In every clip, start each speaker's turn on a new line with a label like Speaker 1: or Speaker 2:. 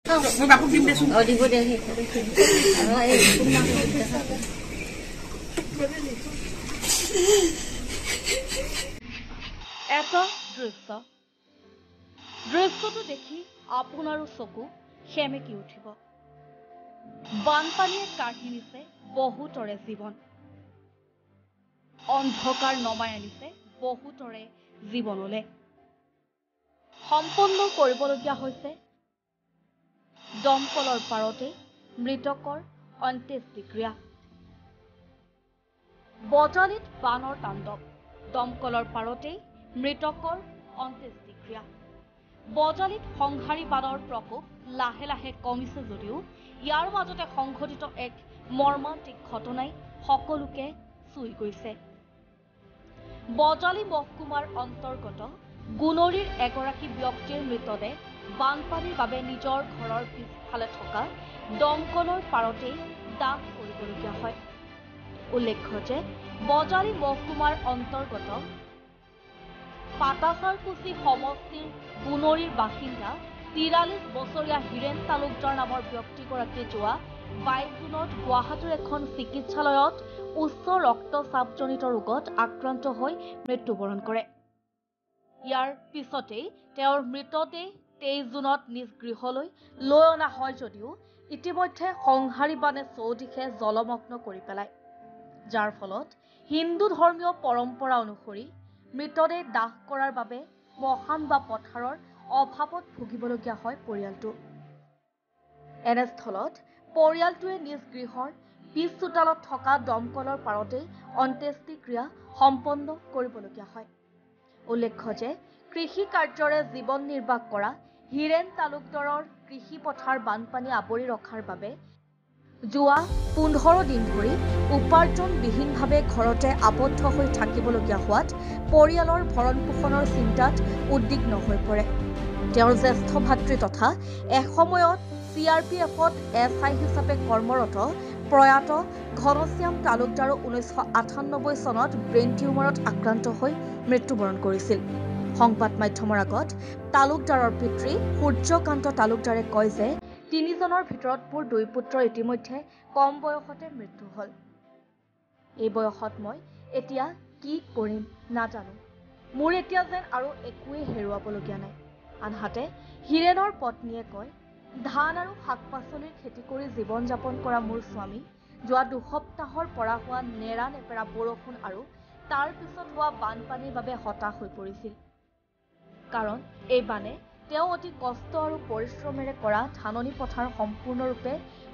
Speaker 1: মই বাপুক দিম দেচোন
Speaker 2: দিব দে
Speaker 3: এটা দৃশ্যটো দেখি আপোনাৰো চকু সেমেকি উঠিব। বানপানীয়ে কাঢ়ি নিছে বহুতৰে জীৱন, অন্ধকাৰ নমাই আনিছে বহুতৰে জীৱনলৈ। সম্পন্ন কৰিবলগীয়া হৈছে দমকলৰ পাৰতে মৃতকৰ অন্ত্যেষ্টিক্ৰিয়া। বজালিত বানৰ তাণ্ডৱ, দমকলৰ পাৰতেই মৃতকৰ অন্ত্যেষ্টিক্ৰিয়া। বজালিত সংহাৰী বানৰ প্ৰকোপ লাহে লাহে কমিছে যদিও ইয়াৰ মাজতে সংঘটিত এক মৰ্মান্তিক ঘটনাই সকলোকে চুই গৈছে। বজালি মহকুমাৰ অন্তৰ্গত গুণৰীৰ এগৰাকী ব্যক্তিৰ মৃতদেহ বানপানীৰ বাবে নিজৰ ঘৰৰ পিছফালে থকা দমকলৰ পাৰতেই দাহ কৰিবলগীয়া হয়। উল্লেখ্য যে বজালি মহকুমাৰ অন্তৰ্গত পাটাচাৰকুছি সমষ্টিৰ গুণৰীৰ বাসিন্দা ৪৩ বছৰীয়া হীৰেন তালুকদাৰ নামৰ ব্যক্তিগৰাকী যোৱা ২২ জুনত গুৱাহাটীৰ এখন চিকিৎসালয়ত উচ্চ ৰক্তচাপজনিত ৰোগত আক্ৰান্ত হৈ মৃত্যুবৰণ কৰে। ইয়াৰ পিছতেই তেওঁৰ মৃতদেহ ২৩ জুনত নিজ গৃহলৈ লৈ অনা হয় যদিও ইতিমধ্যে সংহাৰী বানে চৌদিশে জলমগ্ন কৰি পেলায়, যাৰ ফলত হিন্দু ধৰ্মীয় পৰম্পৰা অনুসৰি মৃতদেহ দাহ কৰাৰ বাবে মহান বা পথাৰৰ অভাৱত ভুগিবলগীয়া হয় পৰিয়ালটো। এনেস্থলত পৰিয়ালটোৱে নিজ গৃহৰ পিছ চোতালত থকা দমকলৰ পাৰতেই অন্ত্যেষ্টিক্ৰিয়া সম্পন্ন কৰিবলগীয়া হয়। উল্লেখ্য যে কৃষি কাৰ্যৰে জীৱন নিৰ্বাহ কৰা হীৰেন তালুকদাৰৰ কৃষি পথাৰ বানপানী আৱৰি ৰখাৰ বাবে যোৱা ১৫ দিন ধৰি উপাৰ্জনবিহীনভাৱে ঘৰতে আবদ্ধ হৈ থাকিবলগীয়া হোৱাত পৰিয়ালৰ ভৰণ পোষণৰ চিন্তাত উদ্বিগ্ন হৈ পৰে। তেওঁৰ জ্যেষ্ঠ ভাতৃ তথা এসময়ত CRPFত SI হিচাপে কৰ্মৰত প্ৰয়াত ঘনশ্যাম তালুকদাৰো ১৯৯৮ চনত ব্ৰেইন টিউমাৰত আক্ৰান্ত হৈ মৃত্যুবৰণ কৰিছিল। সংবাদ মাধ্যমৰ আগত তালুকদাৰৰ পিতৃ সূৰ্যকান্ত তালুকদাৰে কয় যে ৩জনৰ ভিতৰত মোৰ ২ পুত্ৰৰ ইতিমধ্যে কম বয়সতে মৃত্যু হ'ল। এই বয়সত মই এতিয়া কি কৰিম নাজানো। মোৰ এতিয়া যেন আৰু একোৱেই হেৰুৱাবলগীয়া নাই। আনহাতে হীৰেনৰ পত্নীয়ে কয়, ধান আৰু শাক পাচলিৰ খেতি কৰি জীৱন যাপন কৰা মোৰ স্বামী যোৱা ২ সপ্তাহৰ পৰা হোৱা নেৰা নেপেৰা বৰষুণ আৰু তাৰ পিছত হোৱা বানপানীৰ বাবে হতাশ হৈ পৰিছিল। কাৰণ এই বানে তেওঁ অতি কষ্ট আৰু পৰিশ্ৰমেৰে কৰা ধাননি পথাৰ সম্পূৰ্ণৰূপে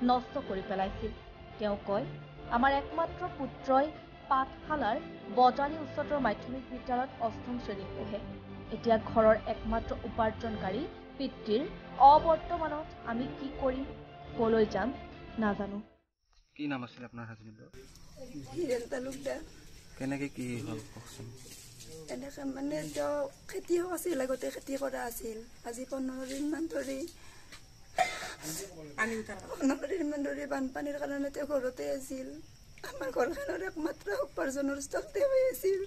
Speaker 3: নষ্ট কৰি পেলাইছিল। তেওঁ কয়, আমাৰ একমাত্ৰ পুত্ৰই পাঠশালাৰ বজালি উচ্চতৰ মাধ্যমিক বিদ্যালয়ত ৮ম শ্ৰেণীত পঢ়ে। এতিয়া ঘৰৰ একমাত্ৰ উপাৰ্জনকাৰী পিতৃৰ অবৰ্তমানত আমি কি কৰিম, কলৈ যাম নাজানো।
Speaker 4: কি নাম আছিল আপোনাৰ হাজবেণ্ডৰ?
Speaker 5: হীৰেন তালুকদাৰ।
Speaker 4: কেনেকে কি হ'ল কওকচোন?
Speaker 5: এনেকৈ মানে তেওঁ খেতিয়ক আছিল, আগতে খেতি কৰা আছিল। আজি ১৫ দিনমান ধৰি বানপানীৰ কাৰণে তেওঁ ঘৰতে আছিল। আমাৰ ঘৰখনৰ একমাত্ৰ উপাৰ্জনৰ স্থলতে হৈ আছিল।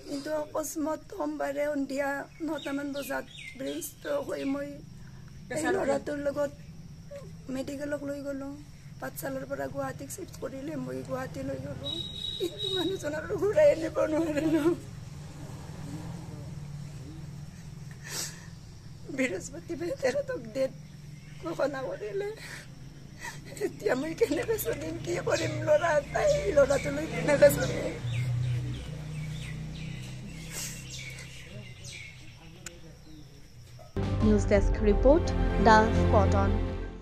Speaker 5: কিন্তু অকস্মাত সোমবাৰে সন্ধিয়া ৯টামান বজাত ব্ৰেইন ষ্ট্ৰক হৈ মই এই ল'ৰাটোৰ লগত মেডিকেলক লৈ গ'লোঁ। পাঠশালাৰ পৰা গুৱাহাটীক চিফ্ট কৰিলে, মই গুৱাহাটী লৈ গ'লোঁ। কিন্তু মানুহজন আৰু ঘূৰাই আনিব নোৱাৰিলোঁ। বৃহস্পতিবাৰে তেখেতক ডেট ঘোষণা কৰিলে। এতিয়া মই কেনেকৈ চলিম, কি কৰিম? ল'ৰা এটাই, ল'ৰাটোলৈ কেনেকৈ চলিম?
Speaker 3: News desk report, the spot on.